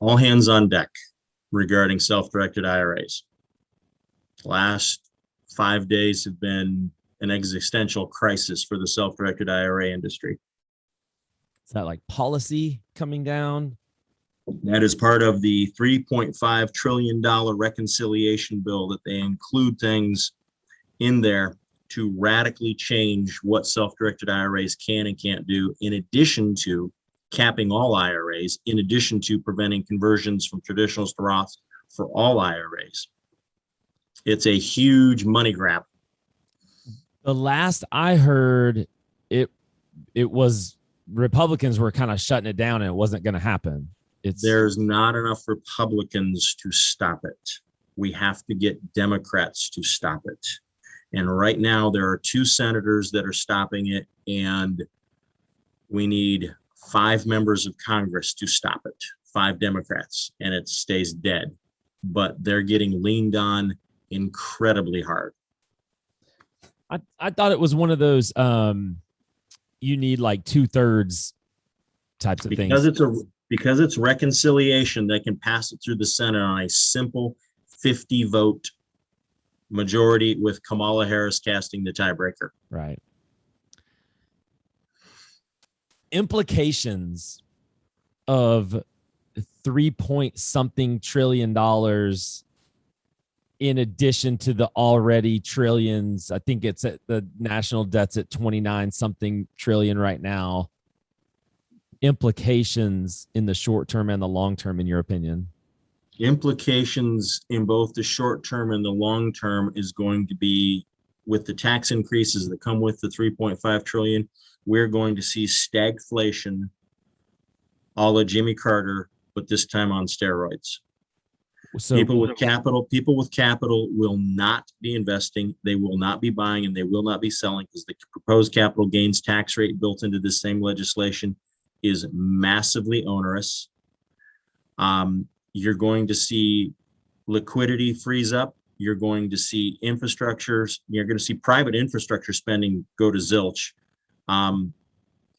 all hands on deck regarding self-directed IRAs. Last 5 days have been an existential crisis for the self-directed IRA industry. Is that like policy coming down? That is part of the $3.5 trillion reconciliation bill, that they include things in there to radically change what self-directed IRAs can and can't do, in addition to capping all IRAs, in addition to preventing conversions from traditionals to Roths for all IRAs. It's a huge money grab. The last I heard, it was Republicans were kind of shutting it down and it wasn't going to happen. There's not enough Republicans to stop it. We have to get Democrats to stop it. And right now there are 2 senators that are stopping it, and we need 5 members of Congress to stop it, 5 Democrats, and it stays dead. But they're getting leaned on incredibly hard. I thought it was one of those you need like 2/3 types of things. Because it's reconciliation, they can pass it through the Senate on a simple 50 vote majority, with Kamala Harris casting the tiebreaker. Right. Implications of $3-point-something trillion in addition to the already trillions. I think it's at the national debt's at 29-something trillion right now. Implications in the short term and the long term, in your opinion? Implications in both the short term and the long term is going to be, with the tax increases that come with the 3.5 trillion, we're going to see stagflation a la Jimmy Carter, but this time on steroids. So people with capital will not be investing, they will not be buying, and they will not be selling, because the proposed capital gains tax rate built into this same legislation is massively onerous. You're going to see liquidity freeze up. You're going to see infrastructures. You're going to see private infrastructure spending go to zilch.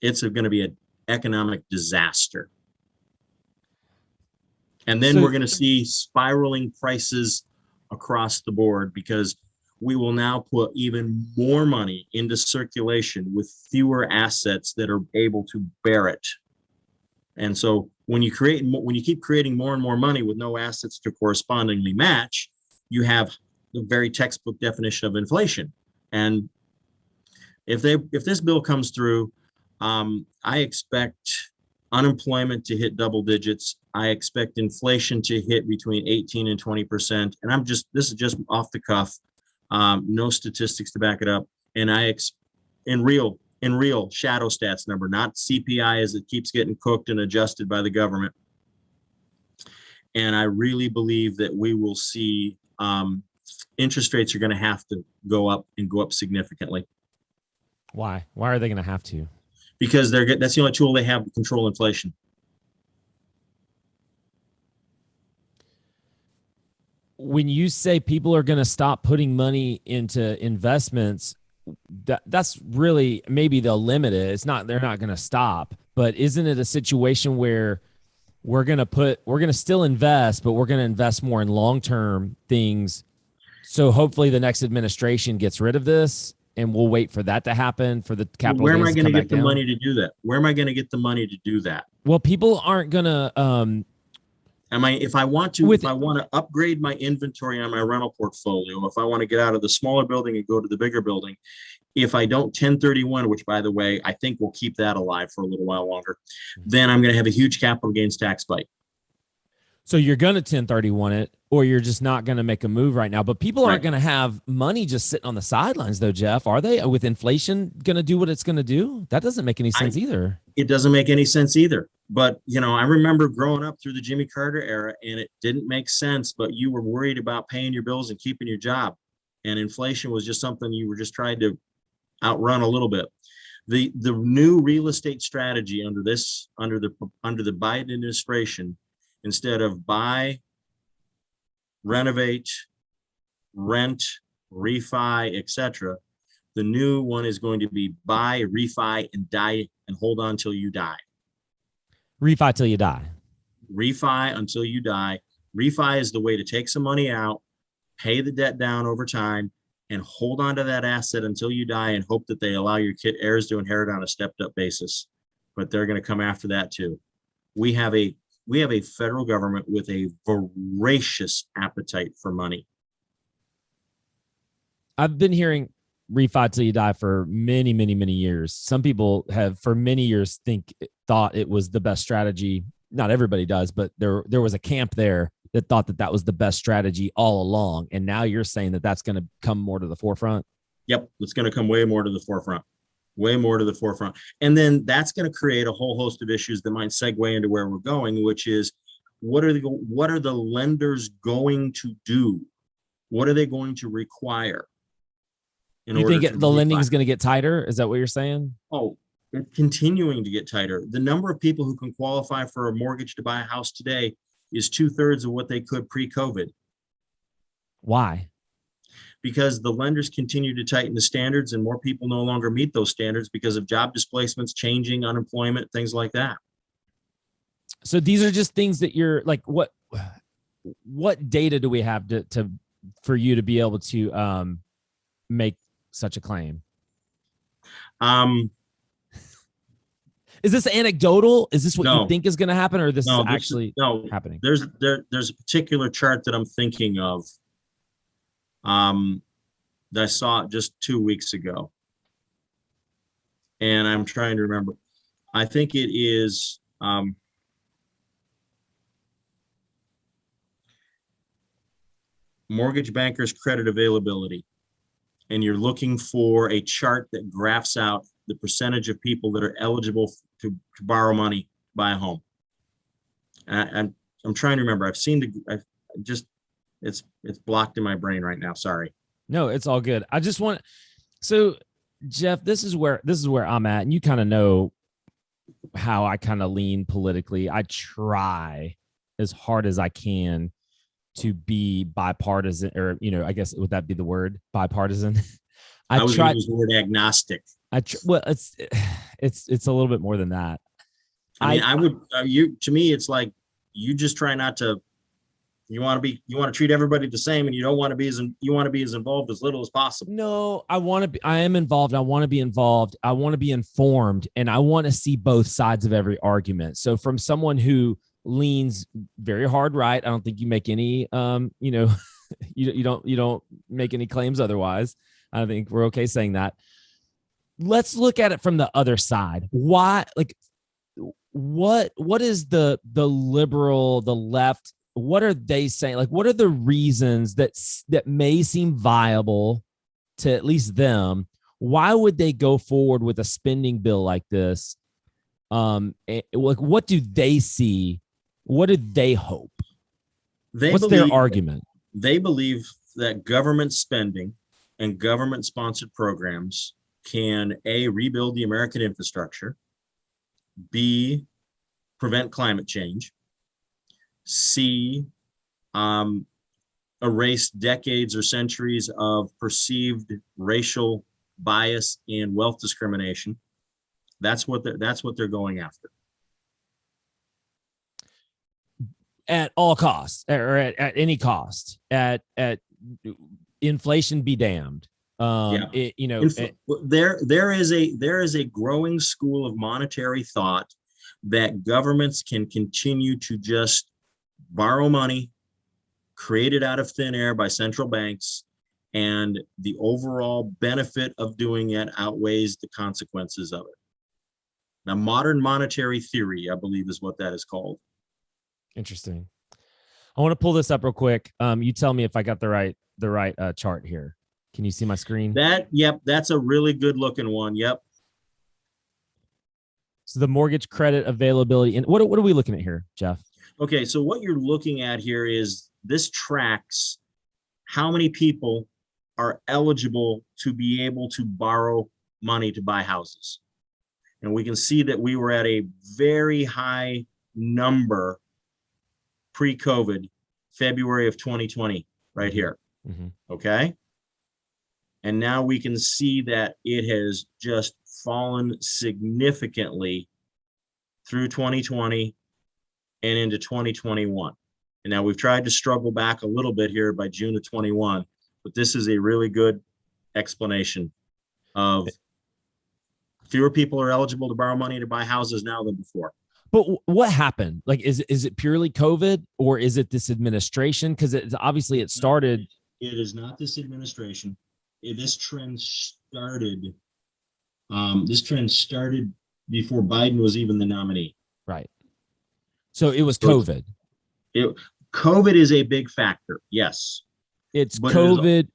It's going to be an economic disaster. And then we're going to see spiraling prices across the board, because we will now put even more money into circulation with fewer assets that are able to bear it. And so when you keep creating more and more money with no assets to correspondingly match, you have the very textbook definition of inflation. And if this bill comes through, I expect unemployment to hit double digits. I expect inflation to hit between 18 and 20%. And this is just off the cuff, no statistics to back it up. And in real shadow stats number, not CPI as it keeps getting cooked and adjusted by the government. And I really believe that we will see interest rates are going to have to go up, and go up significantly. Why? Why are they going to have to? Because that's the only tool they have to control inflation. When you say people are going to stop putting money into investments, that's really, maybe they'll limit it. They're not going to stop, but isn't it a situation where we're going to still invest, but we're going to invest more in long-term things. So hopefully the next administration gets rid of this, and we'll wait for that to happen, for the capital. Where am I going to get the money to do that? Where am I going to get the money to do that? Well, people aren't going to, if I want to upgrade my inventory on my rental portfolio, if I want to get out of the smaller building and go to the bigger building, if I don't 1031, which by the way, I think we'll keep that alive for a little while longer, then I'm going to have a huge capital gains tax bite. So you're going to 1031 it, or you're just not going to make a move right now. But people aren't going to have money just sitting on the sidelines, though, Jeff. Are they? With inflation going to do what it's going to do? That doesn't make any sense either. It doesn't make any sense either. But, I remember growing up through the Jimmy Carter era, and it didn't make sense, but you were worried about paying your bills and keeping your job. And inflation was just something you were just trying to outrun a little bit. The new real estate strategy under the Biden administration, instead of buy, renovate, rent, refi, etc., the new one is going to be buy, refi, and die, and hold on till you die. Refi till you die. refi until you die. Refi is the way to take some money out, pay the debt down over time, and hold on to that asset until you die and hope that they allow your heirs to inherit on a stepped up basis. But they're going to come after that too. We have a federal government with a voracious appetite for money. I've been hearing refi till you die for many, many, many years. Some people have for many years thought it was the best strategy. Not everybody does, but there was a camp there that thought that was the best strategy all along. And now you're saying that that's going to come more to the forefront. Yep. It's going to come way more to the forefront, way more to the forefront. And then that's going to create a whole host of issues that might segue into where we're going, which is what are the lenders going to do? What are they going to require? You think the lending is going to get tighter? Is that what you're saying? Oh, it's continuing to get tighter. The number of people who can qualify for a mortgage to buy a house today is 2/3 of what they could pre-COVID. Why? Because the lenders continue to tighten the standards and more people no longer meet those standards because of job displacements, changing unemployment, things like that. So these are just things that you're like, what data do we have to for you to be able to make such a claim? Is this anecdotal? Is this what you think is going to happen, or this is actually happening? There's a particular chart that I'm thinking of that I saw just 2 weeks ago, and I'm trying to remember. I think it is mortgage bankers' credit availability, and you're looking for a chart that graphs out the percentage of people that are eligible to borrow money to buy a home. I'm trying to remember. It's blocked in my brain right now. Sorry. No, it's all good. I just want, so Jeff, this is where I'm at, and you kind of know how I kind of lean politically. I try as hard as I can to be bipartisan, or, I guess, would that be the word, bipartisan? I was going to use the word agnostic. Well, it's a little bit more than that. To me, it's like, you just try not to, you want to treat everybody the same, and you want to be as involved as little as possible. No, I am involved. I want to be involved. I want to be informed, and I want to see both sides of every argument. So from someone who leans very hard right, I don't think you make any, you don't make any claims otherwise. I think we're okay saying that. Let's look at it from the other side. Why, what is the liberal, the left, what are they saying? Like, what are the reasons that may seem viable to at least them? Why would they go forward with a spending bill like this? What do they see? What do they hope? What's their argument? They believe that government spending and government-sponsored programs can A, rebuild the American infrastructure, B, prevent climate change, C, erase decades or centuries of perceived racial bias and wealth discrimination. That's what they're going after. At all costs, or at any cost, at inflation be damned. There is a growing school of monetary thought that governments can continue to just borrow money, create it out of thin air by central banks, and the overall benefit of doing it outweighs the consequences of it. Now, modern monetary theory, I believe, is what that is called. Interesting. I want to pull this up real quick. You tell me if I got the right chart here. Can you see my screen? Yep, that's a really good looking one. Yep. So the mortgage credit availability, and what are we looking at here, Jeff? Okay, so what you're looking at here is this tracks how many people are eligible to be able to borrow money to buy houses. And we can see that we were at a very high number pre-COVID, February of 2020, right here. Mm-hmm. Okay. And now we can see that it has just fallen significantly through 2020 and into 2021. And now we've tried to struggle back a little bit here by June of 21, but this is a really good explanation of fewer people are eligible to borrow money to buy houses now than before. But what happened? Like, is it purely COVID, or is it this administration? Because it's obviously it started. It is not this administration. This trend started. This trend started before Biden was even the nominee. Right. So it was COVID. COVID is a big factor. Yes. It's COVID.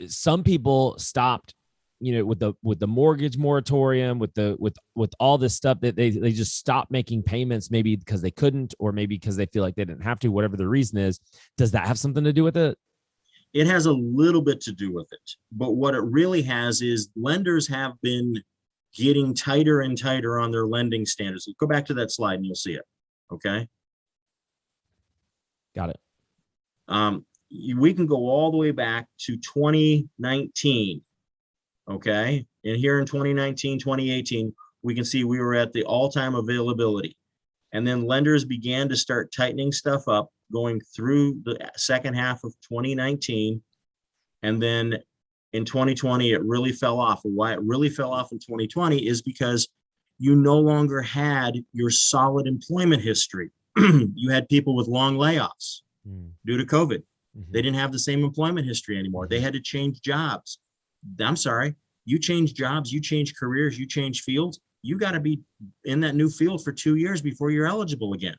Some people stopped, with the mortgage moratorium, with all this stuff, that they just stopped making payments, maybe because they couldn't, or maybe because they feel like they didn't have to, whatever the reason is. Does that have something to do with it? It has a little bit to do with it, but what it really has is lenders have been getting tighter and tighter on their lending standards. Go back to that slide and you'll see it. Okay. Got it. We can go all the way back to 2019. Okay. And here in 2019, 2018, we can see we were at the all-time availability. And then lenders began to start tightening stuff up going through the second half of 2019. And then in 2020, it really fell off. And why it really fell off in 2020 is because you no longer had your solid employment history. You had people with long layoffs due to COVID. Mm-hmm. They didn't have the same employment history anymore. They had to change jobs. I'm sorry, you change jobs, you change careers, you change fields. You got to be in that new field for 2 years before you're eligible again.